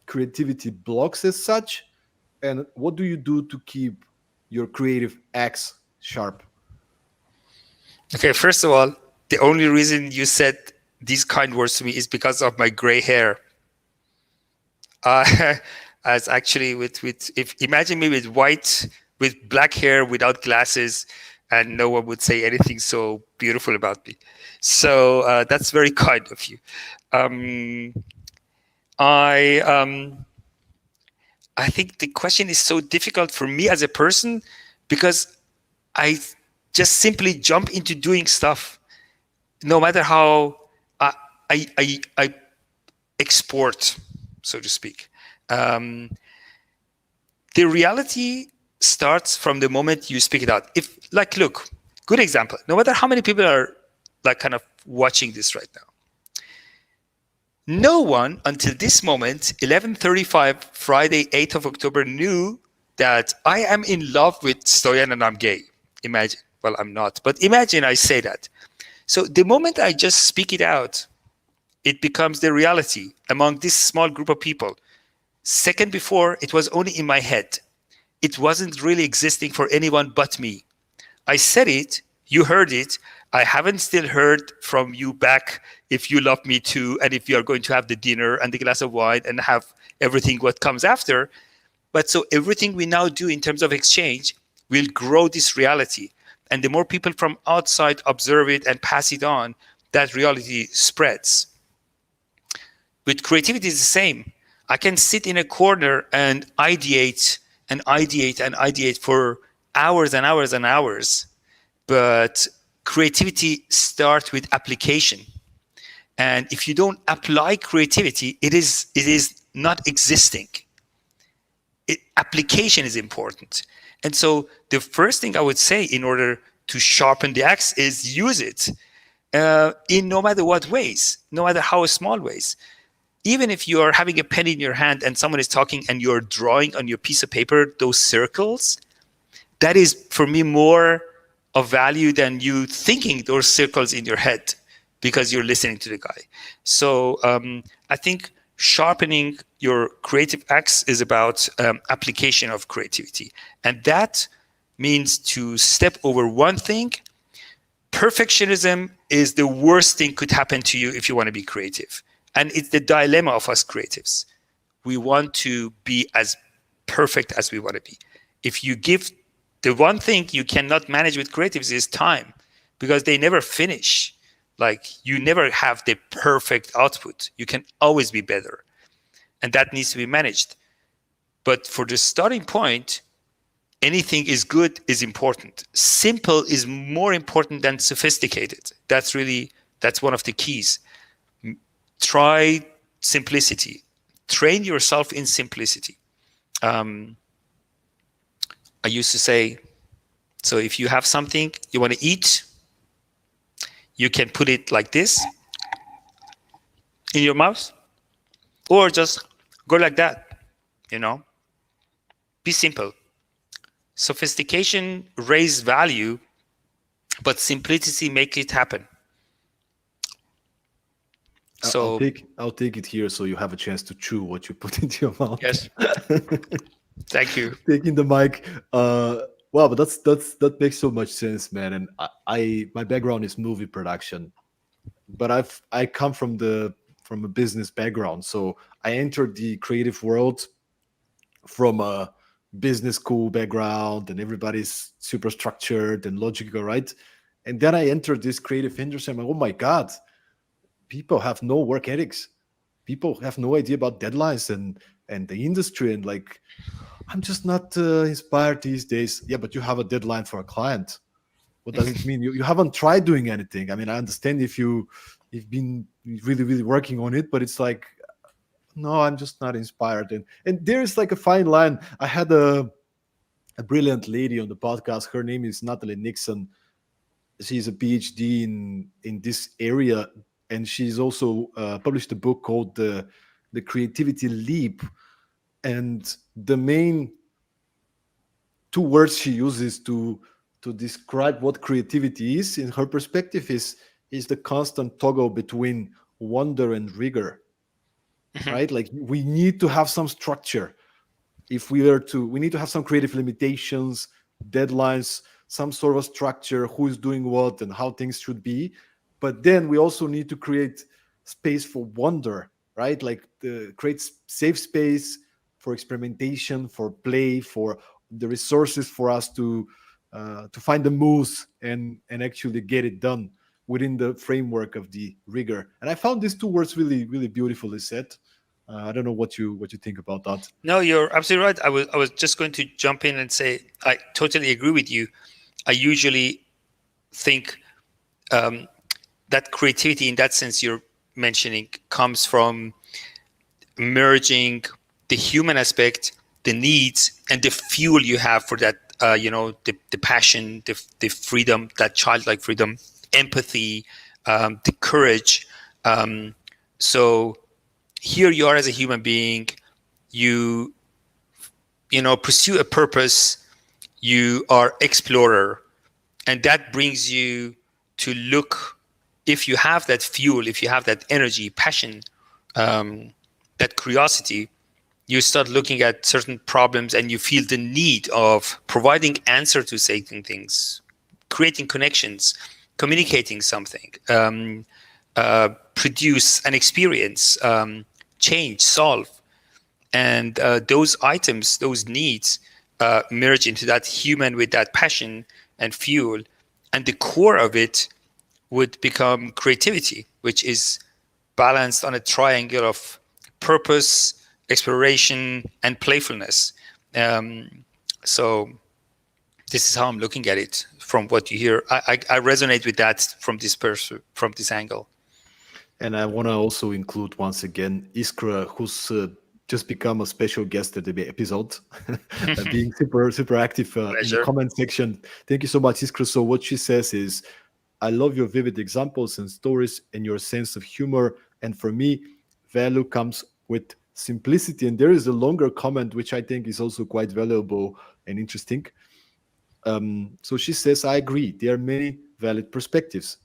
creativity blocks as such? And what do you do to keep your creative axe sharp? Okay, first of all, the only reason you said these kind words to me is because of my gray hair. As actually if imagine me with black hair, without glasses, and no one would say anything so beautiful about me. So that's very kind of you. Um, I I think the question is so difficult for me as a person because I just simply jump into doing stuff, no matter how I export, so to speak. Um, the reality starts from the moment you speak it out. If, like, look, good example. No matter how many people are like kind of watching this right now, no one until this moment, 11:35, Friday, 8th of October, knew that I am in love with Stoyan and I'm gay. Imagine. Well, I'm not, but imagine I say that. So the moment I just speak it out, it becomes the reality among this small group of people. Second before, it was only in my head. It wasn't really existing for anyone but me. I said it, you heard it. I haven't still heard from you back if you love me too, and if you are going to have the dinner and the glass of wine and have everything what comes after. But so everything we now do in terms of exchange will grow this reality. And the more people from outside observe it and pass it on, that reality spreads. With creativity, is the same. I can sit in a corner and ideate and ideate and ideate for hours and hours and hours. But creativity starts with application. And if you don't apply creativity, it is not existing. Application is important. And so the first thing I would say in order to sharpen the axe is use it in no matter what ways, no matter how small ways. Even if you're having a pen in your hand and someone is talking and you're drawing on your piece of paper those circles, that is for me more of value than you thinking those circles in your head because you're listening to the guy. So I think sharpening your creative axe is about application of creativity. And that means to step over one thing. Perfectionism is the worst thing could happen to you if you want to be creative. And it's the dilemma of us creatives. We want to be as perfect as we want to be. If you give the one thing you cannot manage with creatives is time, because they never finish. Like, you never have the perfect output. You can always be better. And that needs to be managed. But for the starting point, anything is good is important. Simple is more important than sophisticated. That's one of the keys. Try simplicity. Train yourself in simplicity. Um, I used to say, so if you have something you want to eat, you can put it like this in your mouth, or just go like that. You know, be simple. Sophistication raise value, but simplicity make it happen. I'll So take it here so you have a chance to chew what you put into your mouth. yes, thank you. Taking the mic. Wow, but that makes so much sense, man. And I my background is movie production, but I come from a business background, so I entered the creative world from a business school background, and everybody's super structured and logical, right? And then I entered this creative industry. I'm like, oh my god, people have no work ethics. People have no idea about deadlines and the industry, and like I'm just not inspired these days. Yeah, but you have a deadline for a client. What does it mean? You haven't tried doing anything. I mean, I understand if you've been really really working on it, but it's like no, I'm just not inspired. And there is like a fine line. I had a brilliant lady on the podcast. Her name is Natalie Nixon. She's a PhD in this area, and she's also published a book called the Creativity Leap. And the main two words she uses to describe what creativity is, in her perspective, is the constant toggle between wonder and rigor. Mhm. Right? Like we need to have some structure. If we are to, we need to have some creative limitations, deadlines, some sort of structure, who's doing what and how things should be. But then we also need to create space for wonder, right? Like create safe space for experimentation, for play, for the resources for us to find the moves and actually get it done within the framework of the rigor. And I found these two words really really beautifully said. I don't know what you think about that. No, you're absolutely right. I was just going to jump in and say I totally agree with you. I usually think um, that creativity, in that sense you're mentioning, comes from merging the human aspect, the needs, and the fuel you have for that. The passion, the freedom, that childlike freedom, empathy, the courage. Um, so here you are as a human being. You pursue a purpose. You are explorer, and that brings you to look. If you have that fuel, if you have that energy, passion, um, that curiosity, you start looking at certain problems and you feel the need of providing answer to certain things, creating connections, communicating something, produce an experience, change, solve. And those items, those needs, merge into that human with that passion and fuel. And the core of it would become creativity, which is balanced on a triangle of purpose, exploration, and playfulness. So this is how I'm looking at it from what you hear. I resonate with that from from this angle. And I want to also include once again Iskra, who's just become a special guest at the episode, being super active in the Pleasure. comment section. Thank you so much, Iskra. So what she says is, I love your vivid examples and stories and your sense of humor. And for me, value comes with simplicity. And there is a longer comment which I think is also quite valuable and interesting. So she says, I agree. There are many valid perspectives.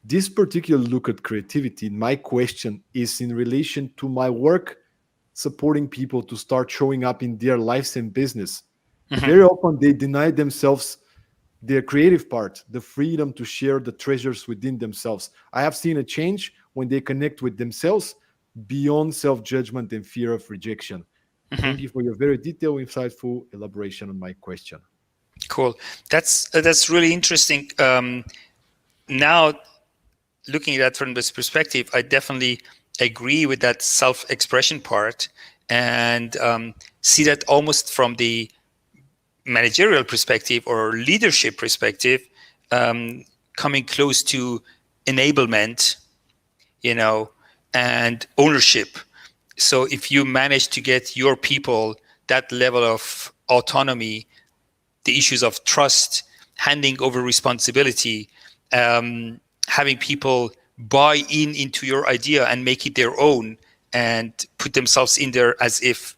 This particular look at creativity, my question is in relation to my work supporting people to start showing up in their lives and business. Mhm. Very often they deny themselves their creative part, the freedom to share the treasures within themselves. I have seen a change when they connect with themselves beyond self judgment and fear of rejection. Mhm. Thank you for your very detailed, insightful elaboration on my question. Cool. That's really interesting. Now, looking at that from this perspective, I definitely agree with that self-expression part, and see that almost from the managerial perspective or leadership perspective, coming close to enablement, and ownership. So if you manage to get your people that level of autonomy, the issues of trust, handing over responsibility, having people buy in into your idea and make it their own and put themselves in there as if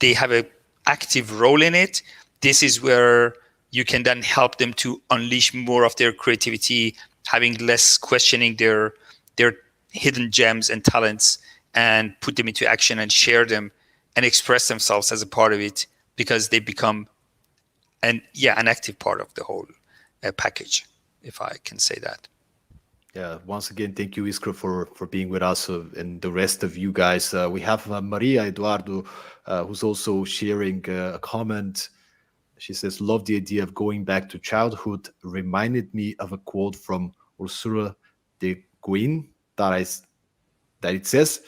they have an active role in it, this is where you can then help them to unleash more of their creativity, having less questioning their hidden gems and talents, and put them into action and share them and express themselves as a part of it, because they become an active part of the whole package, if I can say that. Yeah, once again, thank you, Iskra, for being with us and the rest of you guys. We have Maria Eduardo, who's also sharing a comment. She says, "Love the idea of going back to childhood. Reminded me of a quote from Ursula de Guin that it says,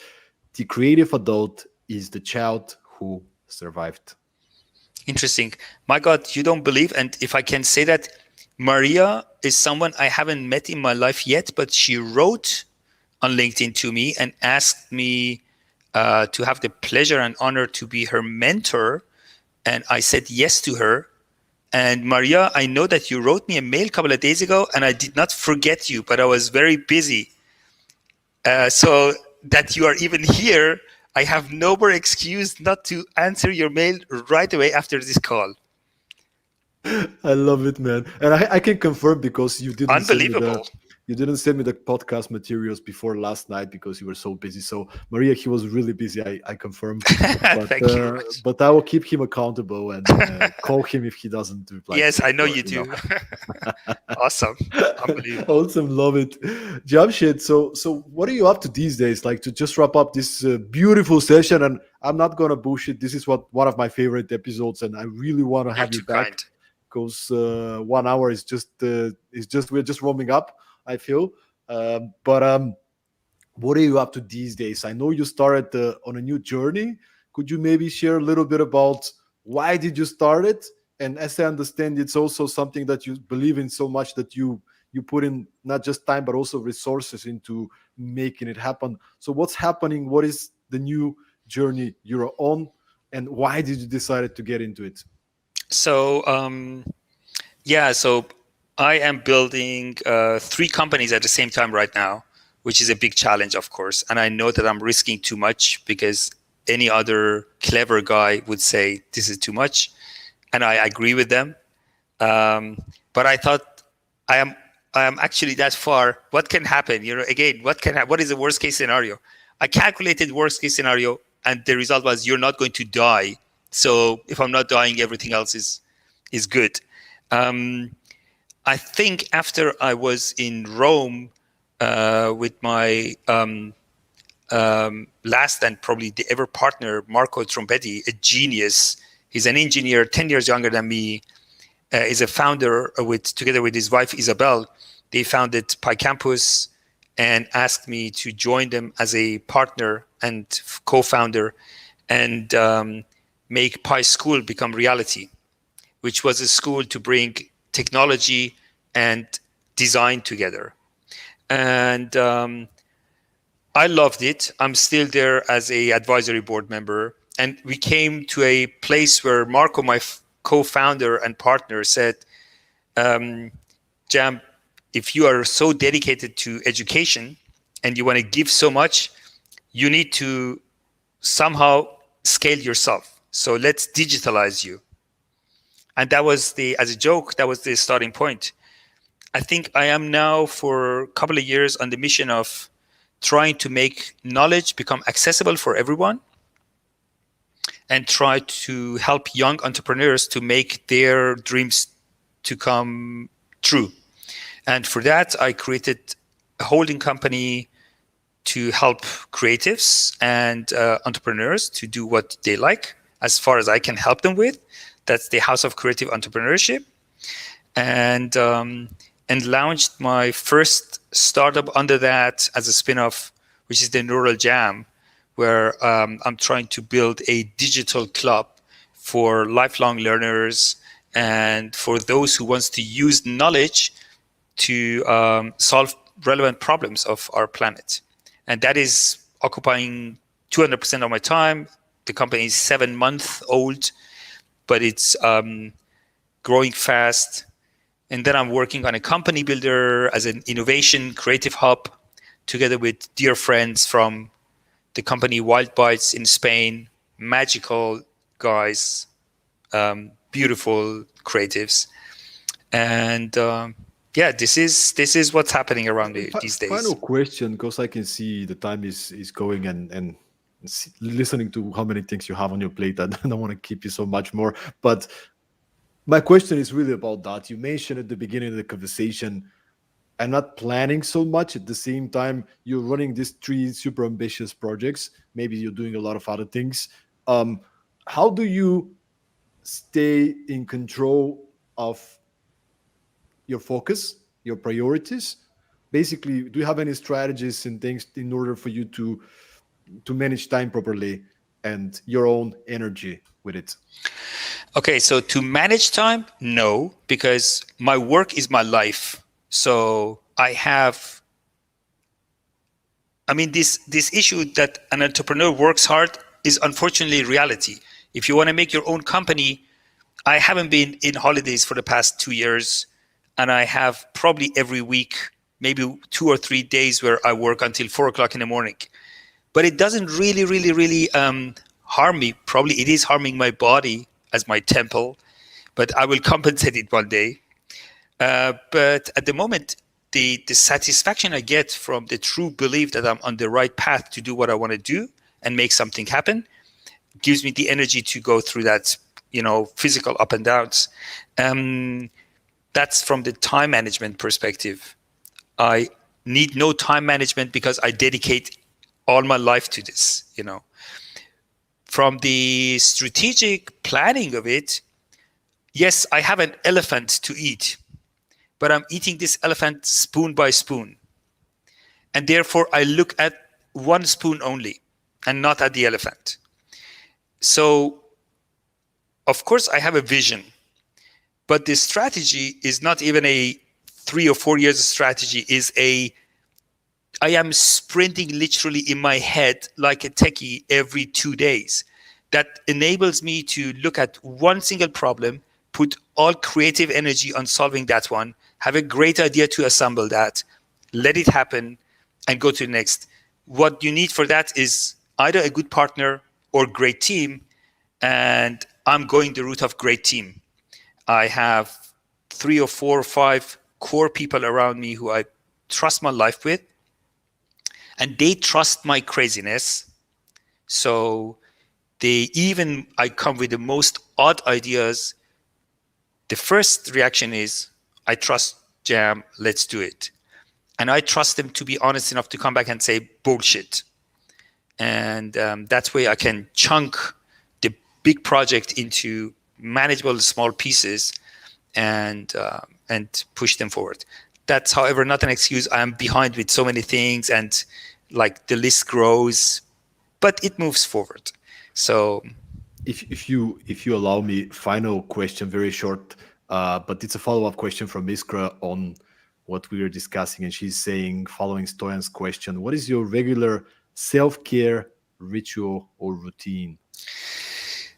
'The creative adult is the child who survived.'" Interesting. My God, you don't believe. And if I can say that, Maria is someone I haven't met in my life yet, but she wrote on LinkedIn to me and asked me to have the pleasure and honor to be her mentor. And I said yes to her. And Maria, I know that you wrote me a mail a couple of days ago, and I did not forget you, but I was very busy. So that you are even here, I have no more excuse not to answer your mail right away after this call. I love it, man, and I can confirm because Unbelievable. you didn't send me the podcast materials before last night because you were so busy. So Maria, he was really busy. I confirm, Thank you, Rouge. but I will keep him accountable and call him if he doesn't reply to Yes, me. I know Or, you do. Awesome. Unbelievable. Awesome, love it, Jamshid. So what are you up to these days? Like, to just wrap up this beautiful session, and I'm not gonna bullshit. This is one of my favorite episodes, and I really want to You're have you too back kind. because 1 hour is just we're just warming up, I feel. But what are you up to these days? I know you started on a new journey. Could you maybe share a little bit about why did you start it? And as I understand, it's also something that you believe in so much that you put in not just time but also resources into making it happen. So what's happening? What is the new journey you're on, and why did you decide to get into it? So, so I am building 3 companies at the same time right now, which is a big challenge, of course. And I know that I'm risking too much because any other clever guy would say this is too much. And I agree with them. But I thought I am I am actually that far. What can happen? Again, what is the worst case scenario? I calculated worst case scenario, and the result was you're not going to die. So if I'm not dying, everything else is good. Um, I think after I was in Rome with my last and probably the ever partner, Marco Trompetti, a genius. He's an engineer, 10 years younger than me. Is a founder together with his wife Isabel. They founded PyCampus and asked me to join them as a partner and co-founder and make Pi School become reality, which was a school to bring technology and design together. And I loved it. I'm still there as a advisory board member. And we came to a place where Marco, my co-founder and partner, said, Jam, if you are so dedicated to education and you want to give so much, you need to somehow scale yourself. So let's digitalize you. And that was as a joke, that was the starting point. I think I am now for a couple of years on the mission of trying to make knowledge become accessible for everyone and try to help young entrepreneurs to make their dreams to come true. And for that, I created a holding company to help creatives and entrepreneurs to do what they like as far as I can help them with. That's the House of Creative Entrepreneurship. And launched my first startup under that as a spin-off, which is the Neural Jam, where I'm trying to build a digital club for lifelong learners and for those who wants to use knowledge to solve relevant problems of our planet. And that is occupying 200% of my time. The company is 7 months old, but it's growing fast. And then I'm working on a company builder as an innovation creative hub together with dear friends from the company Wild Bites in Spain, magical guys, beautiful creatives. And yeah, this is what's happening around me these Final days. question, because I can see the time is going, and listening to how many things you have on your plate, I don't want to keep you so much more. But my question is really about that. You mentioned at the beginning of the conversation, I'm not planning so much. At the same time, you're running these three super ambitious projects. Maybe you're doing a lot of other things. Um, how do you stay in control of your focus, your priorities? Basically, do you have any strategies and things in order for you to manage time properly and your own energy with it? Okay, so to manage time, no, because my work is my life. So I mean, this issue that an entrepreneur works hard is unfortunately reality. If you want to make your own company, I haven't been in holidays for the past 2 years, and I have probably every week, maybe 2 or 3 days where I work until 4 o'clock in the morning. But it doesn't really harm me. Probably it is harming my body as my temple, but I will compensate it one day. But at the moment, the satisfaction I get from the true belief that I'm on the right path to do what I want to do and make something happen gives me the energy to go through that, physical up and downs. Um, that's from the time management perspective. I need no time management because I dedicate all my life to this. From the strategic planning of it, yes, I have an elephant to eat, but I'm eating this elephant spoon by spoon. And therefore, I look at one spoon only and not at the elephant. So, of course, I have a vision, but the strategy is not even a 3 or 4 years strategy. I am sprinting literally in my head like a techie every 2 days. That enables me to look at one single problem, put all creative energy on solving that one, have a great idea to assemble that, let it happen, and go to the next. What you need for that is either a good partner or great team, and I'm going the route of great team. I have 3 or 4 or 5 core people around me who I trust my life with, and they trust my craziness. So I come with the most odd ideas. The first reaction is, I trust Jam, let's do it. And I trust them to be honest enough to come back and say bullshit. And that way I can chunk the big project into manageable small pieces and push them forward. That's, however, not an excuse. I'm behind with so many things, and like the list grows, but it moves forward. So If you allow me, final question, very short, but it's a follow-up question from Iskra on what we were discussing, and she's saying, following Stoyan's question, what is your regular self-care ritual or routine?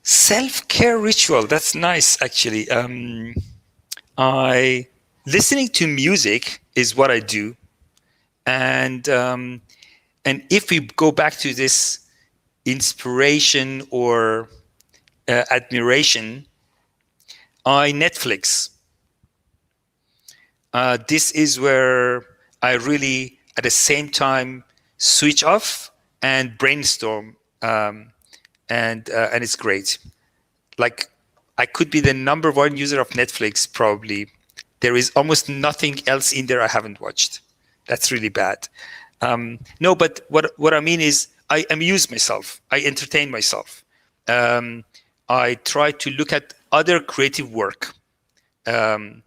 self-care ritual, that's nice actually. I Listening to music is what I do, and if we go back to this inspiration or admiration, I Netflix. This is where I really, at the same time, switch off and brainstorm, and it's great. Like, I could be the number one user of Netflix probably. There is almost nothing else in there I haven't watched. That's really bad. No, but what I mean is I amuse myself. I entertain myself. Um, I try to look at other creative work. Um,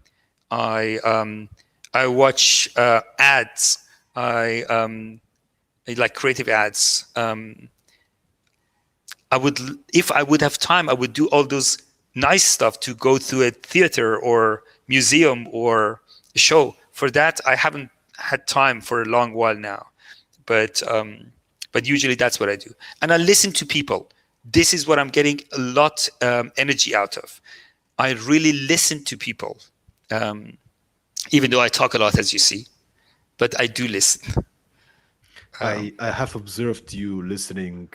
I watch ads. I like creative ads. I would, if I would have time, I would do all those nice stuff to go to a theater or museum or a show. For that, I haven't had time for a long while now, but usually that's what I do. And I listen to people. This is what I'm getting a lot energy out of. I really listen to people, even though I talk a lot, as you see, but I do listen. I have observed you listening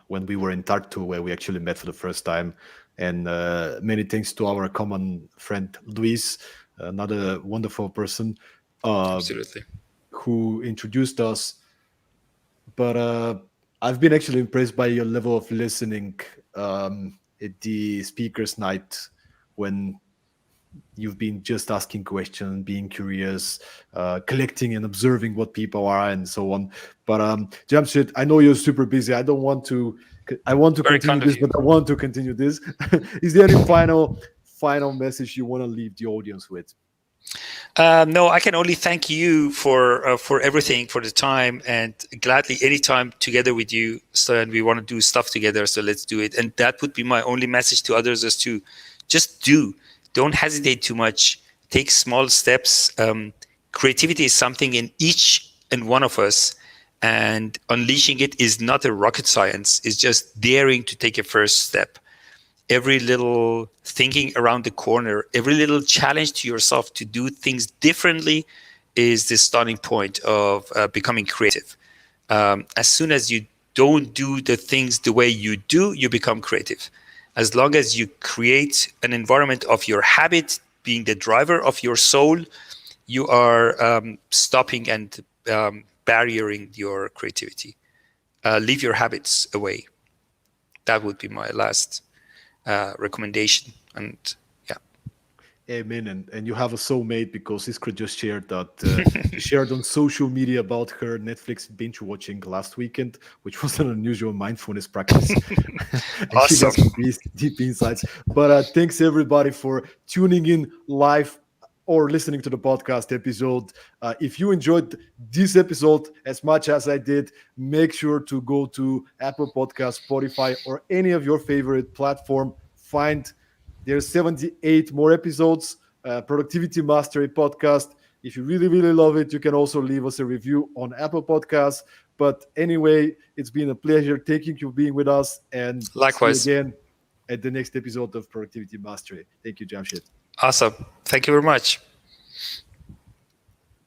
when we were in Tartu, where we actually met for the first time. And many thanks to our common friend Luis, another wonderful person uh, Absolutely. who introduced us. But I've been actually impressed by your level of listening at the speakers' night when you've been just asking questions, being curious, collecting and observing what people are, and so on. But Jamshid, I know you're super busy. I don't want to. I want to Very continue kind of this, you. but I want to continue this. Is there any final message you want to leave the audience with? No, I can only thank you for everything, for the time, and gladly anytime together with you. So, and we want to do stuff together, so let's do it. And that would be my only message to others: is to just do. Don't hesitate too much. Take small steps. Creativity is something in each and one of us, and unleashing it is not a rocket science. It's just daring to take a first step. Every little thinking around the corner, every little challenge to yourself to do things differently is the starting point of becoming creative. As soon as you don't do the things the way you do, you become creative. As long as you create an environment of your habit being the driver of your soul, you are stopping and barriering your creativity. Leave your habits away. That would be my last recommendation. And yeah. Amen. And you have a soulmate because Iskra just shared that she shared on social media about her Netflix binge watching last weekend, which was an unusual mindfulness practice. And she got Awesome. some deep insights. But thanks everybody for tuning in live or listening to the podcast episode. If you enjoyed this episode as much as I did, make sure to go to Apple Podcast, Spotify, or any of your favorite platform. Find there's 78 more episodes, Productivity Mastery podcast. If you really, really love it, you can also leave us a review on Apple Podcasts. But anyway, it's been a pleasure. Thank you for being with us, and see you Likewise. again at the next episode of Productivity Mastery. Thank you, Jamshid. Awesome. Thank you very much.